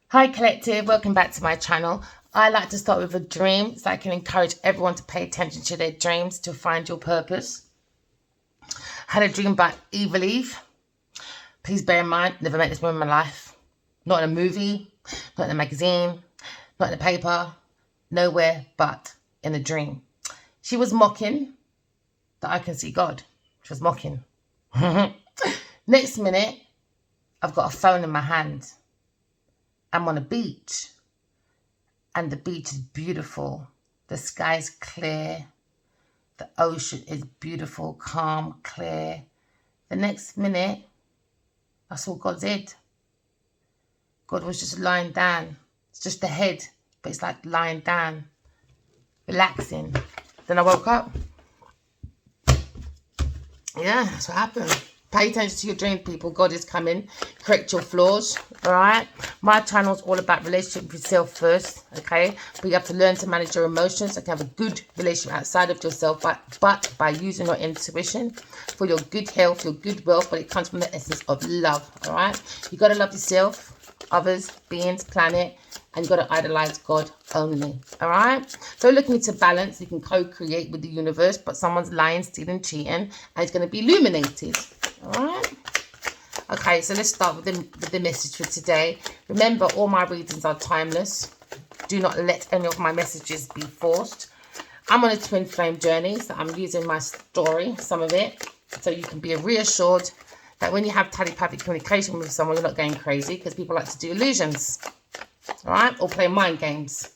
Hi Collective, welcome back to my channel. I like to start with a dream so I can encourage everyone to pay attention to their dreams to find your purpose. I had a dream about Evil Eve. Please bear in mind, never met this woman in my life. Not in a movie, not in a magazine, not in a paper, nowhere but in a dream. She was mocking that I can see God. She was mocking. Next minute, I've got a phone in my hand. I'm on a beach and the beach is beautiful. The sky's clear. The ocean is beautiful, calm, clear. The next minute, I saw God's head. God was just lying down. It's just the head, but it's like lying down, relaxing. Then I woke up. Yeah, that's what happened. Pay attention to your dreams, people. God is coming. Correct your flaws, all right? My channel is all about relationship with yourself first, okay? But you have to learn to manage your emotions. You can have a good relationship outside of yourself, but by using your intuition for your good health, your good wealth, but it comes from the essence of love, all right? You got to love yourself, others, beings, planet, and you got to idolize God only, all right? So looking to balance, you can co-create with the universe, but someone's lying, stealing, cheating, and it's going to be illuminated. All right. Okay, so let's start with the message for today. Remember, all my readings are timeless. Do not let any of my messages be forced. I'm on a twin flame journey, so I'm using my story, some of it, so you can be reassured that when you have telepathic communication with someone, you're not going crazy, because people like to do illusions, all right, or play mind games.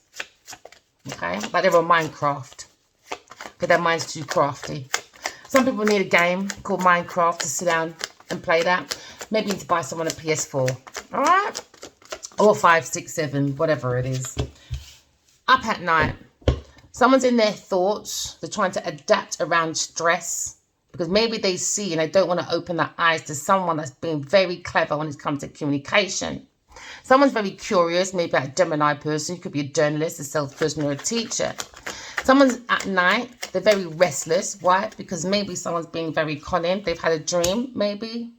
Okay, like they're on Minecraft, but their mind's too crafty. Some people need a game called Minecraft to sit down and play that. Maybe you need to buy someone a PS4. All right? Or 5, 6, 7, whatever it is. Up at night. Someone's in their thoughts. They're trying to adapt around stress. Because maybe they see and they don't want to open their eyes to someone that's being very clever when it comes to communication. Someone's very curious, maybe a Gemini person. You could be a journalist, a salesperson, or a teacher. Someone's at night, they're very restless. Why? Because maybe someone's being very cunning. They've had a dream, maybe.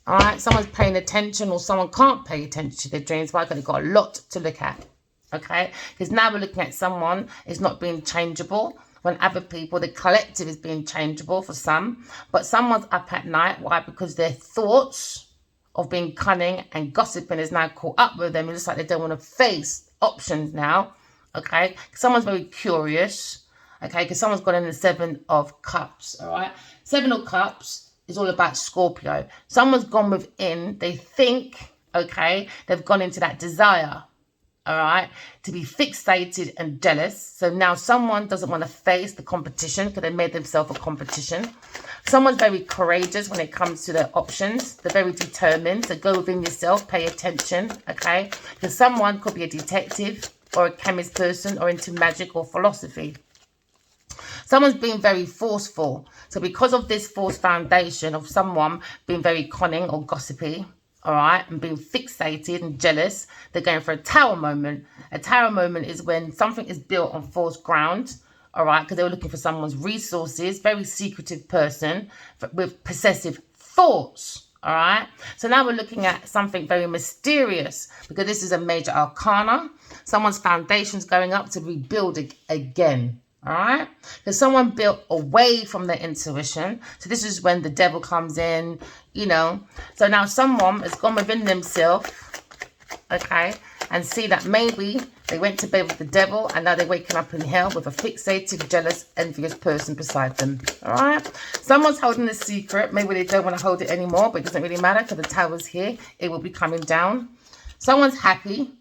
All right, someone's paying attention, or someone can't pay attention to their dreams. Why? Because they've got a lot to look at. Okay? Because now we're looking at someone is not being changeable. When other people, the collective is being changeable for some. But someone's up at night. Why? Because their thoughts of being cunning and gossiping is now caught up with them. It looks like they don't want to face options now. Okay, someone's very curious. Okay, because someone's got in the 7 of Cups. All right, 7 of Cups is all about Scorpio. Someone's gone within. They think, okay, they've gone into that desire. All right, to be fixated and jealous. So now someone doesn't want to face the competition because they made themselves a competition. Someone's very courageous when it comes to their options. They're very determined. So go within yourself, pay attention. Okay, because someone could be a detective or a chemist person, or into magic or philosophy. Someone's being very forceful. So because of this false foundation of someone being very cunning or gossipy, all right, and being fixated and jealous, they're going for a tower moment. A tower moment is when something is built on false ground, all right, because they were looking for someone's resources, very secretive person with possessive thoughts. All right, so now we're looking at something very mysterious, because this is a major arcana. Someone's foundation's going up to rebuild again. All right, because someone built away from their intuition. So this is when the devil comes in, you know. So now someone has gone within themselves, okay, and see that maybe they went to bed with the devil and now they're waking up in hell with a fixated, jealous, envious person beside them. All right, someone's holding a secret. Maybe they don't want to hold it anymore, but it doesn't really matter because the tower's here. It will be coming down. Someone's happy.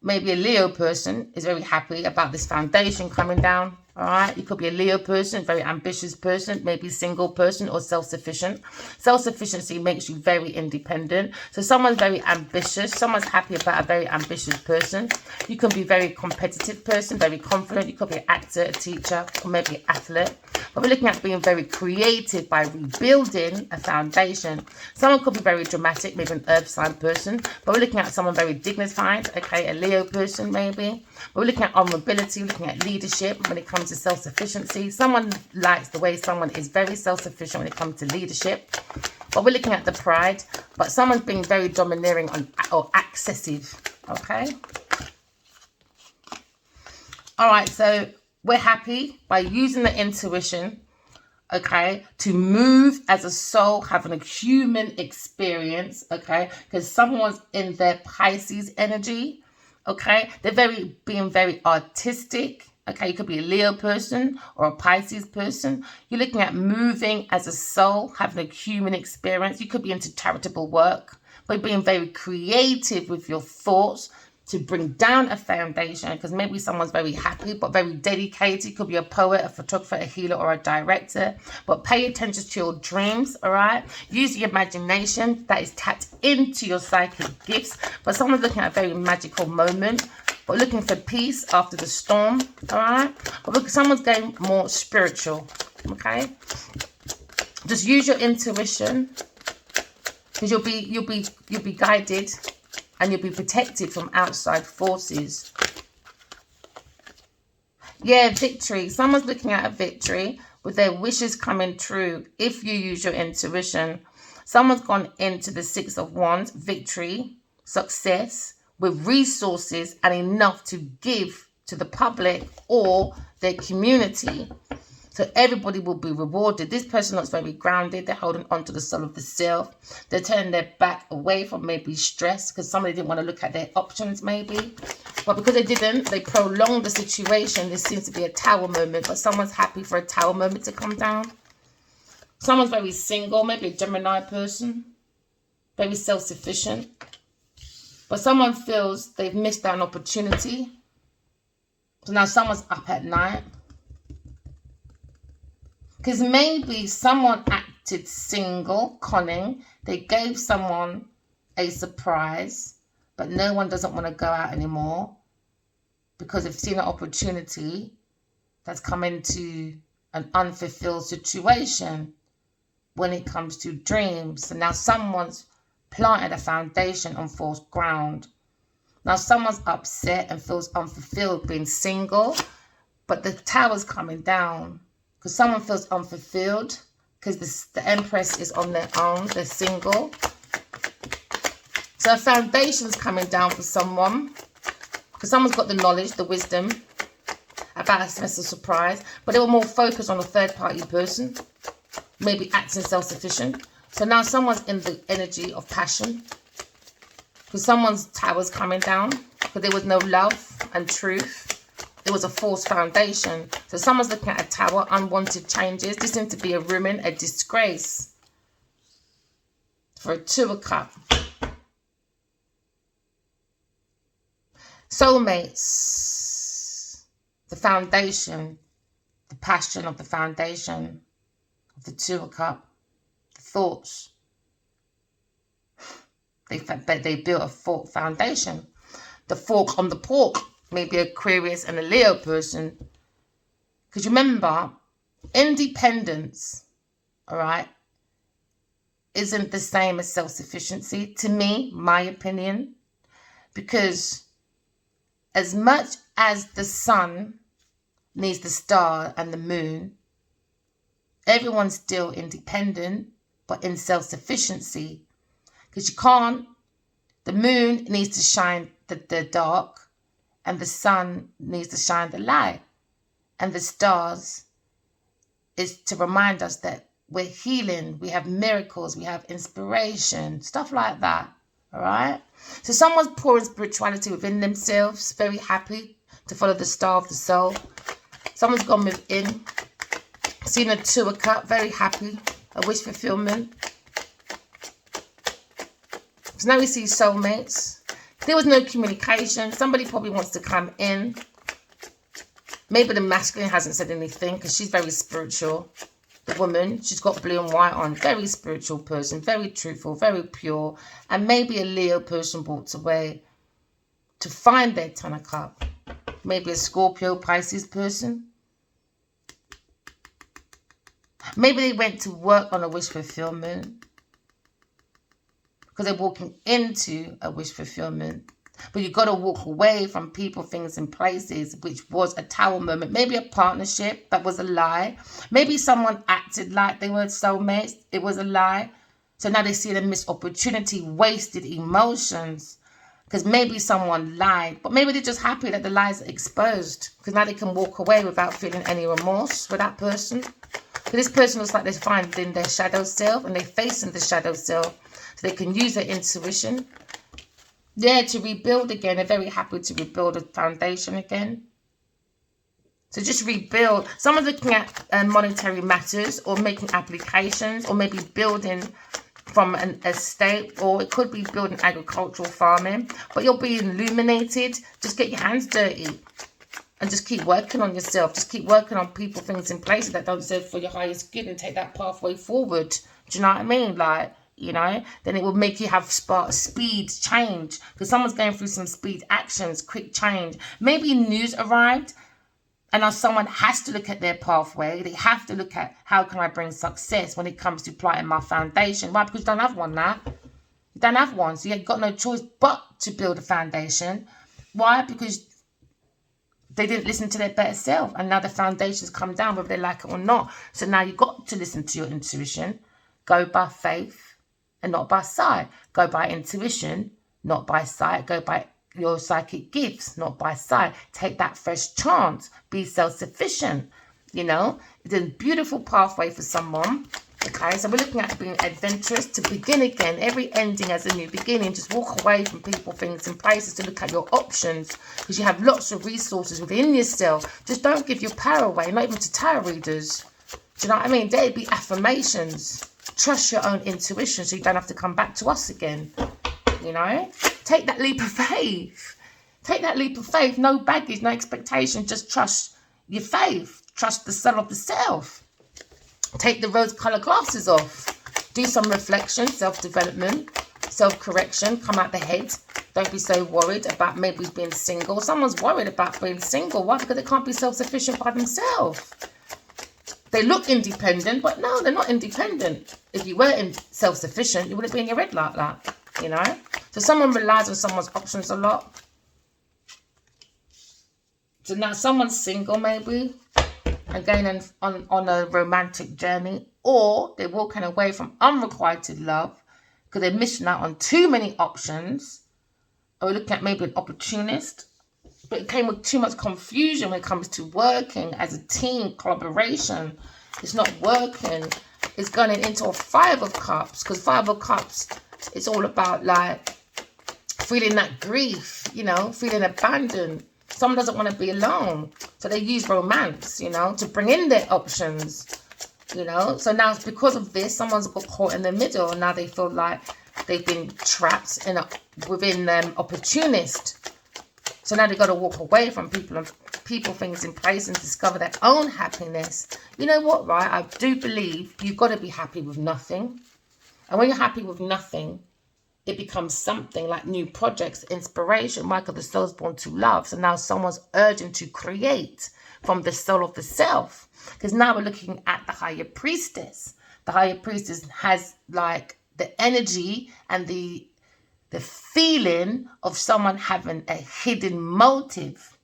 Maybe a Leo person is very happy about this foundation coming down. All right, you could be a Leo person, very ambitious person, maybe single person or self-sufficient. Self-sufficiency makes you very independent. So someone's very ambitious. Someone's happy about a very ambitious person. You can be a very competitive person, very confident. You could be an actor, a teacher, or maybe an athlete. But we're looking at being very creative by rebuilding a foundation. Someone could be very dramatic, maybe an earth sign person. But we're looking at someone very dignified, okay, a Leo person maybe. But we're looking at honorability, looking at leadership when it comes to self-sufficiency. Someone likes the way someone is very self-sufficient when it comes to leadership. But we're looking at the pride. But someone's being very domineering or excessive. Okay. All right, so we're happy by using the intuition, okay, to move as a soul, having a human experience, okay, because someone's in their Pisces energy, okay, they're being very artistic, okay, you could be a Leo person or a Pisces person. You're looking at moving as a soul, having a human experience. You could be into charitable work, but being very creative with your thoughts to bring down a foundation, because maybe someone's very happy but very dedicated. Could be a poet, a photographer, a healer, or a director. But pay attention to your dreams, all right? Use your imagination that is tapped into your psychic gifts. But someone's looking at a very magical moment, but looking for peace after the storm, all right? But look, someone's going more spiritual, okay? Just use your intuition, because you'll be guided. And you'll be protected from outside forces. Yeah, victory. Someone's looking at a victory with their wishes coming true if you use your intuition. Someone's gone into the Six of Wands, victory, success, with resources and enough to give to the public or their community. So everybody will be rewarded. This person looks very grounded. They're holding on to the soul of the self. They're turning their back away from maybe stress because somebody didn't want to look at their options maybe. But because they didn't, they prolonged the situation. There seems to be a tower moment, but someone's happy for a tower moment to come down. Someone's very single, maybe a Gemini person. Very self-sufficient. But someone feels they've missed out an opportunity. So now someone's up at night. Because maybe someone acted single, cunning. They gave someone a surprise, but no one doesn't want to go out anymore because they've seen an opportunity that's come into an unfulfilled situation when it comes to dreams. So now someone's planted a foundation on false ground. Now someone's upset and feels unfulfilled being single, but the tower's coming down. Because someone feels unfulfilled because the Empress is on their own. They're single. So a foundation's coming down for someone. Because someone's got the knowledge, the wisdom about a special surprise. But they were more focused on a third-party person. Maybe acting self-sufficient. So now someone's in the energy of passion. Because someone's tower's coming down. Because there was no love and truth. There was a false foundation. So someone's looking at a tower, unwanted changes. This seems to be a ruin, a disgrace. For a Two of Cups. Soulmates. The foundation. The passion of the foundation. Of the Two of Cups. The thoughts. They built a foundation. The fork on the pork. Maybe Aquarius and a Leo person. Because remember, independence, all right, isn't the same as self-sufficiency. To me, my opinion. Because as much as the sun needs the star and the moon, everyone's still independent, but in self-sufficiency. Because you can't, the moon needs to shine the dark. And the sun needs to shine the light. And the stars is to remind us that we're healing. We have miracles. We have inspiration. Stuff like that. All right? So someone's pouring spirituality within themselves. Very happy to follow the star of the soul. Someone's gone within. Seen a Two of Cups. Very happy. A wish fulfillment. So now we see soulmates. There was no communication. Somebody probably wants to come in. Maybe the masculine hasn't said anything because she's very spiritual. The woman, she's got blue and white on. Very spiritual person. Very truthful. Very pure. And maybe a Leo person walked away to find their Ten of Cups. Maybe a Scorpio, Pisces person. Maybe they went to work on a wish fulfillment. Because they're walking into a wish fulfillment. But you've got to walk away from people, things, and places, which was a tower moment. Maybe a partnership that was a lie. Maybe someone acted like they were soulmates. It was a lie. So now they see a missed opportunity, wasted emotions. Because maybe someone lied, but maybe they're just happy that the lies are exposed. Because now they can walk away without feeling any remorse for that person. But this person looks like they're finding their shadow self and they're facing the shadow self. So they can use their intuition. Yeah, to rebuild again. They're very happy to rebuild a foundation again. So just rebuild. Someone's looking at monetary matters or making applications or maybe building from an estate, or it could be building agricultural farming. But you're being illuminated. Just get your hands dirty and just keep working on yourself. Just keep working on people, things in places that don't serve for your highest good and take that pathway forward. Do you know what I mean? Like, you know, then it will make you have speed change, because someone's going through some speed actions, quick change. Maybe news arrived. And now someone has to look at their pathway. They have to look at, how can I bring success when it comes to plotting my foundation? Why? Because you don't have one now. You don't have one. So you've got no choice but to build a foundation. Why? Because they didn't listen to their better self. And now the foundation's come down, whether they like it or not. So now you've got to listen to your intuition. Go by faith and not by sight. Go by intuition, not by sight. Go by your psychic gifts, not by sight. Take that fresh chance. Be self-sufficient. You know, it's a beautiful pathway for someone. Okay, so we're looking at being adventurous, to begin again. Every ending has a new beginning. Just walk away from people, things, and places to look at your options, because you have lots of resources within yourself. Just don't give your power away, not even to tarot readers. Do you know what I mean? There'd be affirmations. Trust your own intuition so you don't have to come back to us again. You know, take that leap of faith. Take that leap of faith. No baggage, no expectation. Just trust your faith. Trust the soul of the self. Take the rose-colored glasses off. Do some reflection, self-development, self-correction. Come out the head. Don't be so worried about maybe being single. Someone's worried about being single. Why? Because they can't be self-sufficient by themselves. They look independent, but no, they're not independent. If you were self-sufficient, you wouldn't be in your head like that. You know, so someone relies on someone's options a lot. So now someone's single, maybe, again on a romantic journey, or they're walking away from unrequited love because they're missing out on too many options. Or we're looking at maybe an opportunist, but it came with too much confusion when it comes to working as a team, collaboration. It's not working. It's going into a Five of Cups, because Five of Cups, it's all about like feeling that grief, you know, feeling abandoned. Someone doesn't want to be alone. So they use romance, you know, to bring in their options, you know. So now it's because of this, someone's got caught in the middle. And now they feel like they've been trapped within opportunist. So now they've got to walk away from people, things in place, and discover their own happiness. You know what, right? I do believe you've got to be happy with nothing. And when you're happy with nothing, it becomes something like new projects, inspiration. Michael, the soul's born to love. So now someone's urging to create from the soul of the self. Because now we're looking at the higher priestess. The higher priestess has like the energy and the feeling of someone having a hidden motive.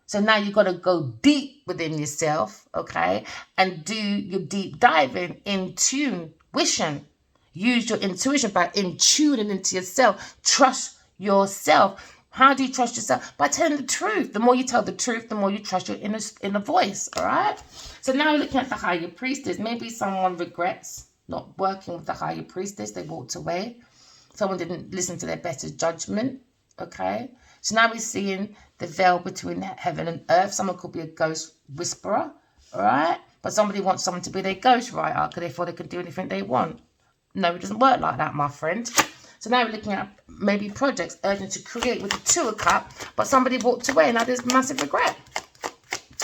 So now you've got to go deep within yourself, okay? And do your deep diving, in tune, wishing. Use your intuition by tuning into yourself. Trust yourself. How do you trust yourself? By telling the truth. The more you tell the truth, the more you trust your inner voice, all right? So now we're looking at the higher priestess. Maybe someone regrets not working with the higher priestess. They walked away. Someone didn't listen to their better judgment, okay? So now we're seeing the veil between heaven and earth. Someone could be a ghost whisperer, all right? But somebody wants someone to be their ghost writer because they feel they can do anything they want. No, it doesn't work like that, my friend. So now we're looking at maybe projects urging to create with the Two of Cups, but somebody walked away. Now there's massive regret.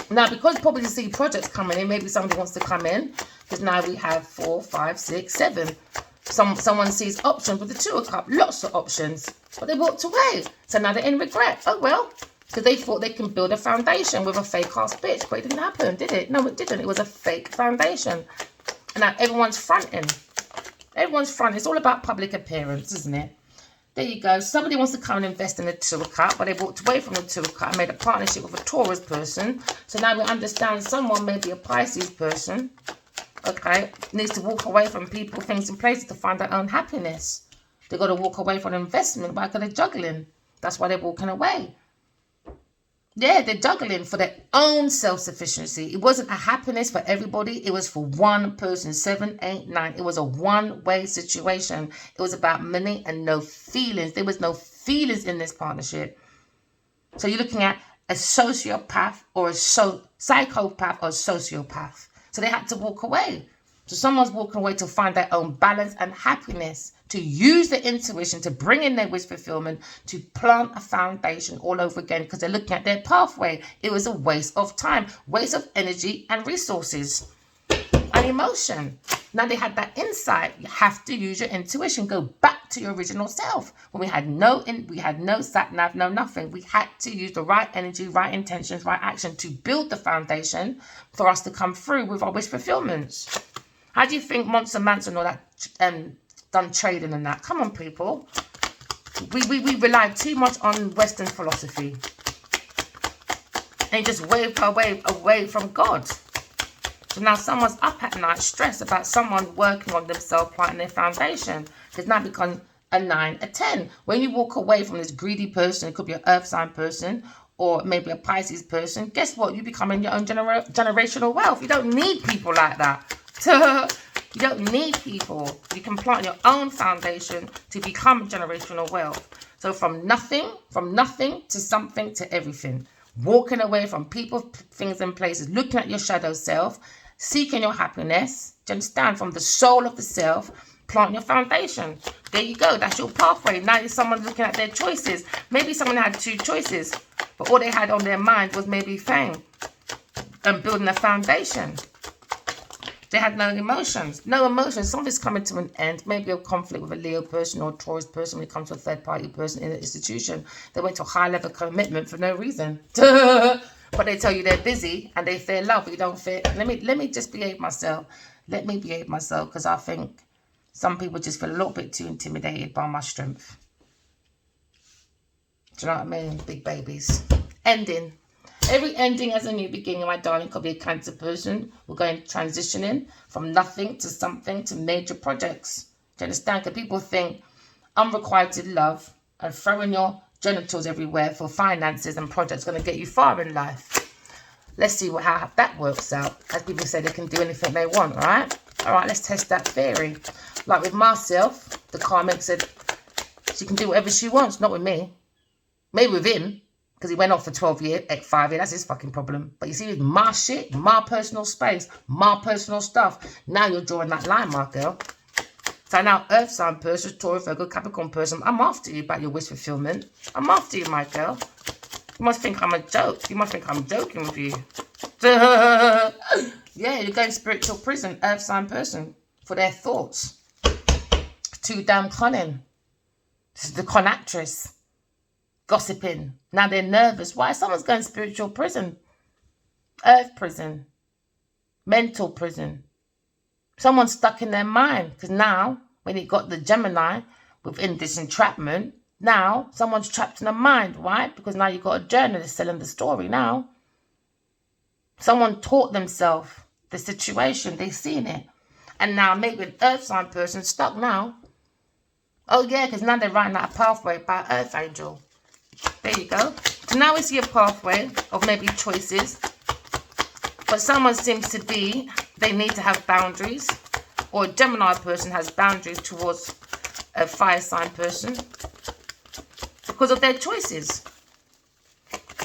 Now, because probably you see projects coming in, maybe somebody wants to come in, because now we have 4, 5, 6, 7. Someone sees options with the Two of Cups, lots of options, but they walked away. So now they're in regret. Oh, well, because they thought they can build a foundation with a fake-ass bitch, but it didn't happen, did it? No, it didn't. It was a fake foundation. And now everyone's fronting. Everyone's fronting. It's all about public appearance, isn't it? There you go. Somebody wants to come and invest in the Two of Cups, but they walked away from the Two of Cups and made a partnership with a Taurus person. So now we understand someone may be a Pisces person, okay, needs to walk away from people, things, and places to find their own happiness. They've got to walk away from investment because they're juggling. That's why they're walking away. Yeah, they're juggling for their own self-sufficiency. It wasn't a happiness for everybody. It was for one person, 7, 8, 9. It was a one-way situation. It was about money and no feelings. There was no feelings in this partnership. So you're looking at a sociopath or a psychopath or a sociopath. So they had to walk away. So someone's walking away to find their own balance and happiness, to use the intuition, to bring in their wish fulfillment, to plant a foundation all over again because they're looking at their pathway. It was a waste of time, waste of energy and resources and emotion. Now they had that insight. You have to use your intuition. Go back to your original self. When we had no sat nav, no nothing. We had to use the right energy, right intentions, right action to build the foundation for us to come through with our wish fulfillments. How do you think Monster Manson and all that done trading and that? Come on, people. We relied too much on Western philosophy and just waved our way away from God. So now someone's up at night stressed about someone working on themselves, planting their foundation. It's now become a 9, a 10. When you walk away from this greedy person, it could be an earth sign person or maybe a Pisces person, guess what? You become in your own generational wealth. You don't need people like that. You don't need people. You can plant your own foundation to become generational wealth. So from nothing to something to everything. Walking away from people, things and places, looking at your shadow self, seeking your happiness. Do you understand? From the soul of the self, plant your foundation. There you go. That's your pathway. Now someone's looking at their choices. Maybe someone had 2 choices, but all they had on their mind was maybe fame and building a foundation. They had no emotions. No emotions. Something's coming to an end. Maybe a conflict with a Leo person or a Taurus person when it comes to a third-party person in an institution. They went to a high-level commitment for no reason. But they tell you they're busy and they fear love, but you don't fear. Let me just behave myself. Let me behave myself because I think some people just feel a little bit too intimidated by my strength. Do you know what I mean? Big babies. Ending. Every ending has a new beginning, my darling. Could be a Cancer person. We're going transitioning from nothing to something to major projects. Do you understand? Because people think unrequited love and throwing your genitals everywhere for finances and projects is going to get you far in life. Let's see how that works out. As people say, they can do anything they want, right? All right, let's test that theory. Like with myself, the Karmic said she can do whatever she wants, not with me. Maybe with him. Because he went off for 12 years, 5 years, that's his fucking problem. But you see, with my shit, my personal space, my personal stuff, now you're drawing that line, my girl. So now, Earth sign person, Taurus, Virgo, Capricorn person, I'm after you about your wish fulfillment. I'm after you, my girl. You must think I'm a joke. You must think I'm joking with you. Yeah, you're going spiritual prison, Earth sign person, for their thoughts. Too damn cunning. This is the con actress. Gossiping. Now they're nervous. Why? Someone's going spiritual prison. Earth prison. Mental prison. Someone's stuck in their mind. Because now, when it got the Gemini within this entrapment, now someone's trapped in a mind. Why? Because now you've got a journalist selling the story now. Someone taught themselves the situation. They've seen it. And now maybe an Earth sign person stuck now. Oh yeah, because now they're writing out a pathway by Earth Angel. There you go. So now we see a pathway of maybe choices. But someone seems to be, they need to have boundaries. Or a Gemini person has boundaries towards a fire sign person. Because of their choices.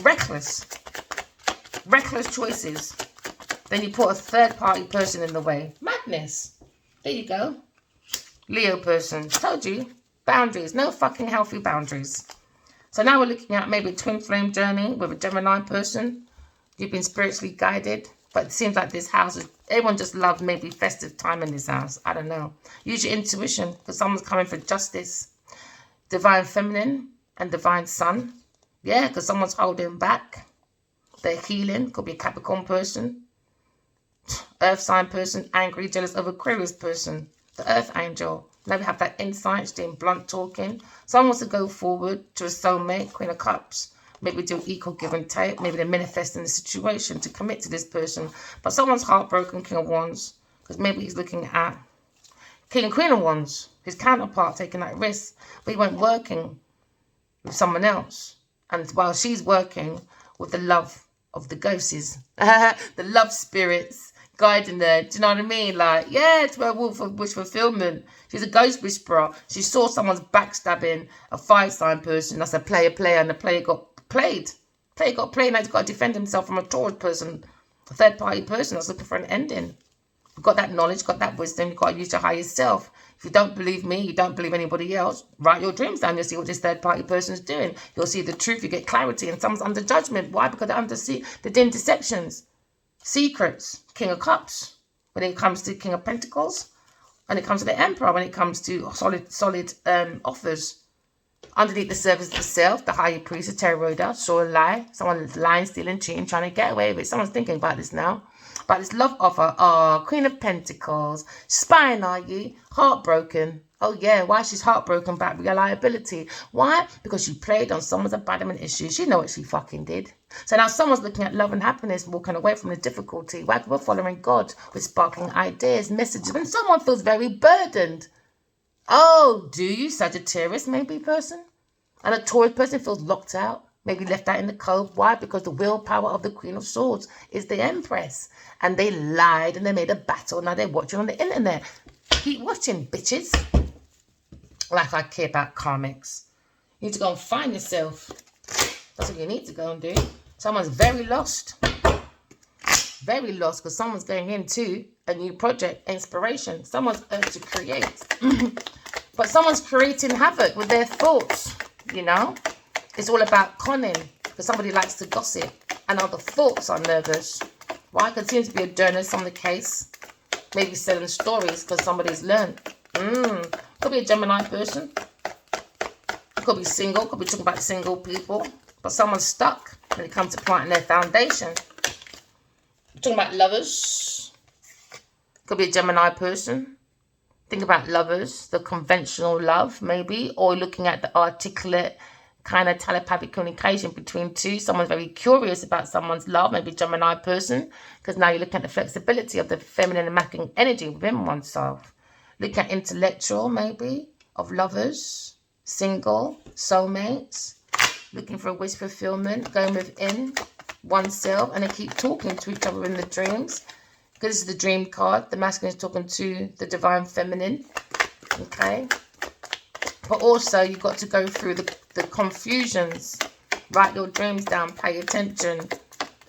Reckless. Reckless choices. Then you put a third party person in the way. Madness. There you go. Leo person. Told you. Boundaries. No fucking healthy boundaries. So now we're looking at maybe a twin flame journey with a Gemini person. You've been spiritually guided. But it seems like this house is... Everyone just loves maybe festive time in this house. I don't know. Use your intuition. Because someone's coming for justice. Divine feminine and divine sun. Yeah, because someone's holding back. They're healing. Could be a Capricorn person. Earth sign person. Angry, jealous of Aquarius person. The Earth Angel. Now we have that insight, it's doing blunt talking. Someone wants to go forward to a soulmate, Queen of Cups. Maybe do equal give and take. Maybe they're manifesting the situation to commit to this person. But someone's heartbroken, King of Wands. Because maybe he's looking at King and Queen of Wands. His counterpart taking that risk. But he went working. with someone else. And while she's working with the love of the ghosts, the love spirits guiding her. Do you know what I mean? Like, yeah, it's werewolf of wish fulfillment. She's a ghost whisperer. She saw someone's backstabbing a fire sign person. That's a player, and the player got played. Player got played, and he's got to defend himself from a Taurus person, a third party person that's looking for an ending. You've got that knowledge, got that wisdom. You've got to use your higher self. If you don't believe me, you don't believe anybody else, write your dreams down. You'll see what this third party person is doing. You'll see the truth. You get clarity. And someone's under judgment. Why? Because they're doing deceptions, secrets. King of Cups when it comes to King of Pentacles. When it comes to the Emperor. When it comes to solid offers. Underneath the surface of the self, the higher priest, the terror, saw a lie. Someone's lying, stealing, cheating, trying to get away with it. Someone's thinking about this now. About this love offer. Oh, Queen of Pentacles. Spying, are you? Heartbroken. Oh, yeah. Why she's heartbroken about reliability? Why? Because she played on someone's abandonment issues. She know what she fucking did. So now someone's looking at love and happiness, walking away from the difficulty. Why? We're following God with sparkling ideas, messages. When someone feels very burdened. Oh, do you? Sagittarius, maybe person? And a Taurus person feels locked out, maybe left out in the cold. Why? Because the willpower of the Queen of Swords is the Empress. And they lied and they made a battle. Now they're watching on the internet. Keep watching, bitches. Like I care about karmics. You need to go and find yourself. That's what you need to go and do. Someone's very lost. Very lost because someone's going into a new project, inspiration. Someone's urged to create. But someone's creating havoc with their thoughts, you know. It's all about cunning because somebody likes to gossip and other thoughts are nervous. Why? Because it seems to be a journalist on the case. Maybe selling stories because somebody's learned. Could be a Gemini person. Could be single. Could be talking about single people. But someone's stuck when it comes to planting their foundation. Talking about lovers. Could be a Gemini person. Think about lovers, the conventional love, maybe, or looking at the articulate kind of telepathic communication between two. Someone's very curious about someone's love, maybe Gemini person, because now you're looking at the flexibility of the feminine and masculine energy within oneself. Looking at intellectual, maybe, of lovers, single, soulmates, looking for a wish fulfillment, going within oneself, and they keep talking to each other in the dreams. Because this is the dream card. The masculine is talking to the divine feminine. Okay. But also, you've got to go through the confusions. Write your dreams down. Pay attention.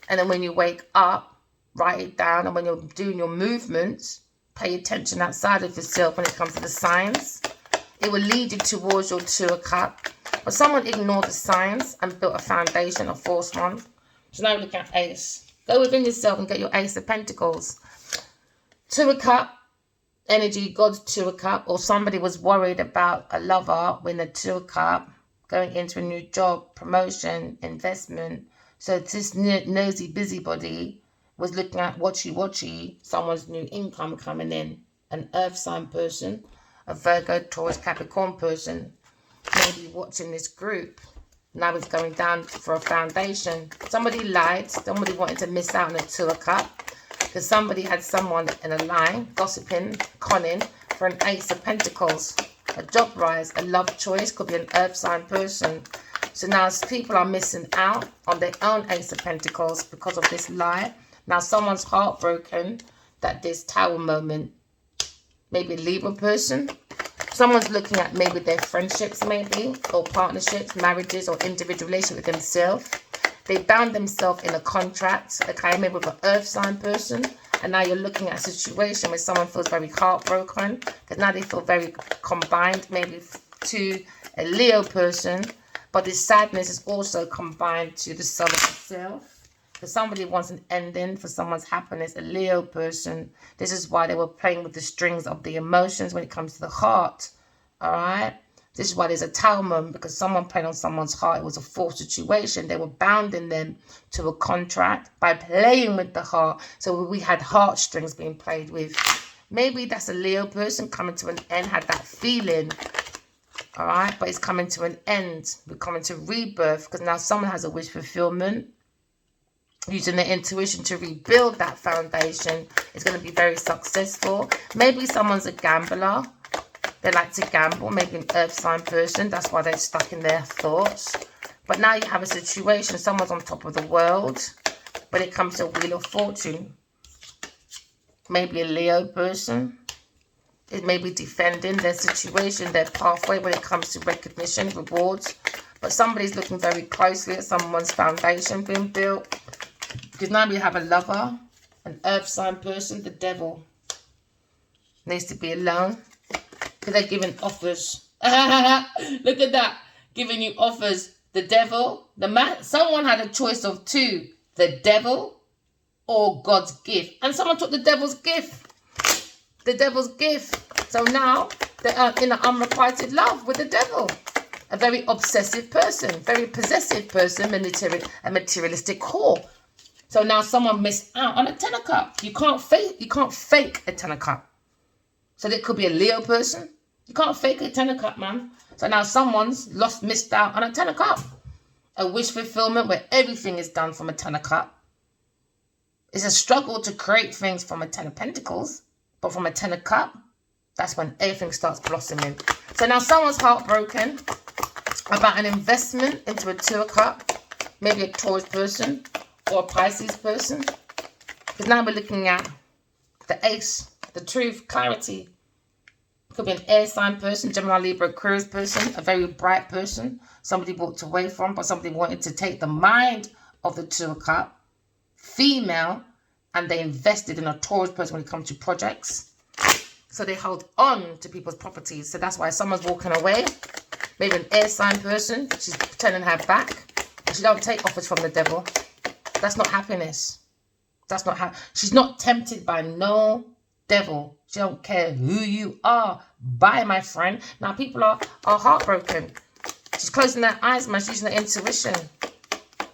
And then when you wake up, write it down. And when you're doing your movements, pay attention outside of yourself when it comes to the signs. It will lead you towards your Two of Cups. But someone ignored the signs and built a foundation, a false one. So now we look at Ace. Go within yourself and get your Ace of Pentacles. Two of Cups, energy, God's Two of Cups, or somebody was worried about a lover when the Two of Cups, going into a new job, promotion, investment. So this nosy busybody was looking at watchy, someone's new income coming in. An earth sign person, a Virgo, Taurus, Capricorn person, maybe watching this group. Now it's going down for a foundation. Somebody lied. Somebody wanted to miss out on a Two of Cups. Because somebody had someone in a lie, gossiping, conning, for an Ace of Pentacles. A job rise, a love choice, could be an earth sign person. So now people are missing out on their own Ace of Pentacles because of this lie. Now someone's heartbroken that this Tower moment. Maybe a Libra person. Someone's looking at maybe their friendships, maybe, or partnerships, marriages, or individual relationship with themselves. They bound themselves in a contract, okay, maybe with an earth sign person. And now you're looking at a situation where someone feels very heartbroken. Because now they feel very combined, maybe to a Leo person. But this sadness is also combined to the soul of the self. Because somebody wants an ending for someone's happiness, a Leo person. This is why they were playing with the strings of the emotions when it comes to the heart. All right? This is why there's a Tower moment, because someone played on someone's heart. It was a forced situation. They were bounding them to a contract by playing with the heart. So we had heartstrings being played with. Maybe that's a Leo person coming to an end, had that feeling. All right? But it's coming to an end. We're coming to rebirth because now someone has a wish fulfillment. Using their intuition to rebuild that foundation is going to be very successful. Maybe someone's a gambler. They like to gamble, maybe an earth sign person. That's why they're stuck in their thoughts. But now you have a situation, someone's on top of the world. When it comes to Wheel of Fortune, maybe a Leo person. It may be defending their situation, their pathway when it comes to recognition, rewards. But somebody's looking very closely at someone's foundation being built. Because now we have a lover, an earth sign person, the devil. Needs to be alone. Because they're giving offers. Look at that. Giving you offers. The devil, the man. Someone had a choice of two. The devil or God's gift. And someone took the devil's gift. The devil's gift. So now they are in an unrequited love with the devil. A very obsessive person. Very possessive person. A materialistic whore. So now someone missed out on a 10 of cups. You can't fake a 10 of cups. So there could be a Leo person. You can't fake a 10 of cups, man. So now someone's missed out on a 10 of cups. A wish fulfillment where everything is done from a 10 of cups. It's a struggle to create things from a 10 of pentacles. But from a 10 of cups, that's when everything starts blossoming. So now someone's heartbroken about an investment into a 2 of cups. Maybe a Taurus person or a Pisces person. Because now we're looking at the ace, the truth, clarity. Could be an air sign person, Gemini, Libra, Aquarius person, a very bright person. Somebody walked away from, but somebody wanted to take the mind of the 2 of cups. Female, and they invested in a Taurus person when it comes to projects. So they hold on to people's properties. So that's why someone's walking away. Maybe an air sign person, she's turning her back. She don't take offers from the devil. That's not happiness. That's not she's not tempted by no devil. She don't care who you are. Bye, my friend. Now people are heartbroken. She's closing her eyes, man. She's using her intuition.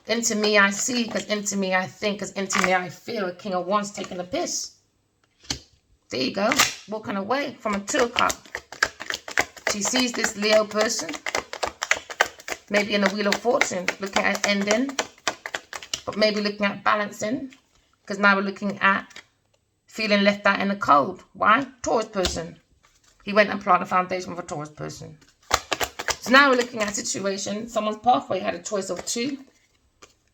Into me I see, because into me I think, because into me I feel. A King of Wands taking a piss. There you go. Walking away from a 2 of cups. She sees this Leo person. Maybe in the Wheel of Fortune. Looking at ending. But maybe looking at balancing. Because now we're looking at feeling left out in the cold. Why? Taurus person. He went and planted a foundation with a Taurus person. So now we're looking at a situation. Someone's pathway had a choice of 2.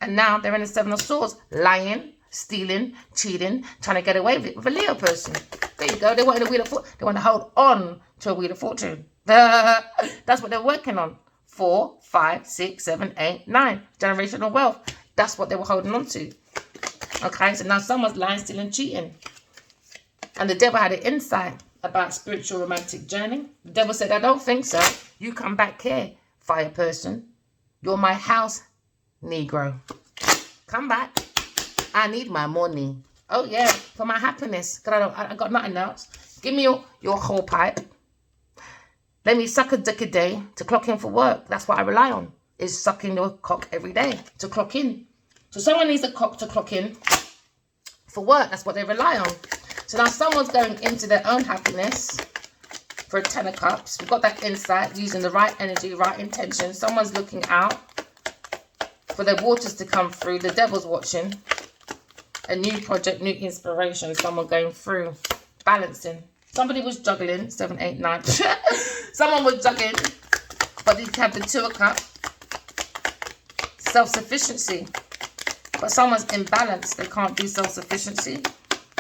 And now they're in the 7 of Swords. Lying, stealing, cheating, trying to get away with a Leo person. There you go. They want a Wheel of Fortune. They want to hold on to a Wheel of Fortune. That's what they're working on. 4, 5, 6, 7, 8, 9. Generational wealth. That's what they were holding on to. Okay, so now someone's lying, stealing, cheating. And the devil had an insight about spiritual romantic journey. The devil said, I don't think so. You come back here, fire person. You're my house, Negro. Come back. I need my money. Oh, yeah, for my happiness. Because I got nothing else. Give me your whole pipe. Let me suck a dick a day to clock in for work. That's what I rely on. Is sucking your cock every day to clock in. So someone needs a cock to clock in for work. That's what they rely on. So now someone's going into their own happiness for a 10 of cups. We've got that insight, using the right energy, right intention. Someone's looking out for their waters to come through. The devil's watching. A new project, new inspiration. Someone going through. Balancing. Somebody was juggling. 7, 8, 9. Someone was juggling. But they have the 2 of cups. Self-sufficiency. But someone's imbalanced. They can't do self-sufficiency.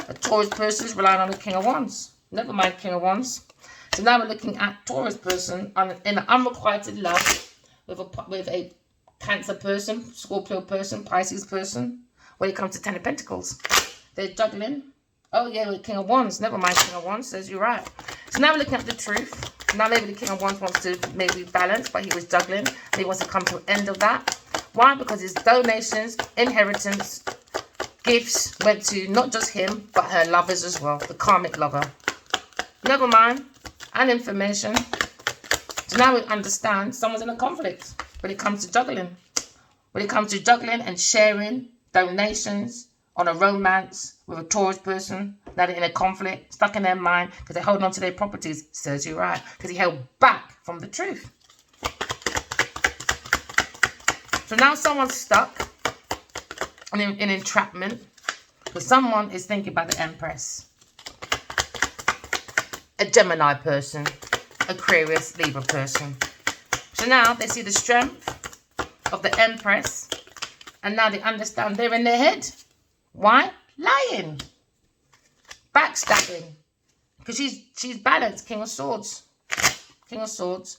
A Taurus person is relying on the King of Wands. Never mind King of Wands. So now we're looking at Taurus person in an unrequited love with a Cancer person, Scorpio person, Pisces person. When it comes to 10 of Pentacles, they're juggling. Oh yeah, with King of Wands. Never mind King of Wands. Says you're right. So now we're looking at the truth. Now maybe the King of Wands wants to maybe balance, but he was juggling. And he wants to come to an end of that. Why? Because his donations, inheritance, gifts went to not just him, but her lovers as well. The karmic lover. Never mind. And information. So now we understand someone's in a conflict when it comes to juggling. When it comes to juggling and sharing donations on a romance with a Taurus person. Now they're in a conflict, stuck in their mind because they're holding on to their properties. Serves you right. Because he held back from the truth. So now someone's stuck in entrapment because someone is thinking about the Empress. A Gemini person. Aquarius, Libra person. So now they see the strength of the Empress. And now they understand they're in their head. Why? Lying. Backstabbing. Because she's balanced. King of Swords. King of Swords.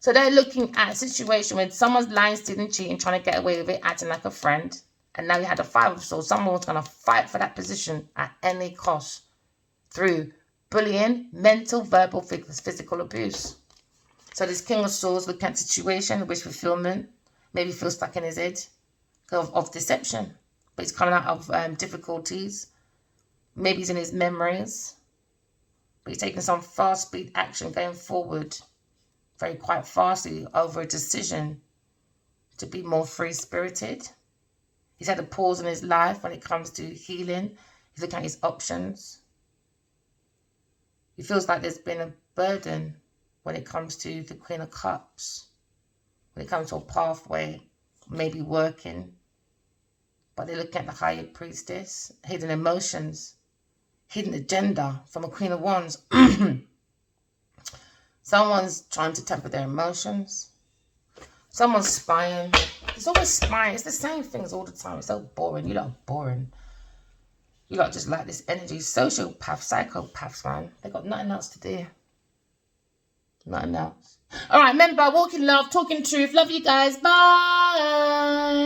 So they're looking at a situation where someone's lying, stealing, cheating, trying to get away with it, acting like a friend. And now you had a Five of Swords. Someone was going to fight for that position at any cost. Through bullying, mental, verbal, physical abuse. So this King of Swords looking at the situation, wish fulfillment. Maybe feels stuck in his head of deception. But he's coming out of difficulties. Maybe he's in his memories. But he's taking some fast speed action going forward. Very quite fastly over a decision to be more free-spirited. He's had a pause in his life when it comes to healing. He's looking at his options. He feels like there's been a burden when it comes to the Queen of Cups. When it comes to a pathway, maybe working. But they're looking at the Higher Priestess. Hidden emotions. Hidden agenda from a Queen of Wands. Someone's trying to temper their emotions. Someone's spying. It's always spying. It's the same things all the time. It's so boring. You lot are boring. You lot just like this energy. Sociopaths, psychopaths, man. They got nothing else to do. Nothing else. All right, remember, walking love, talking truth. Love you guys. Bye.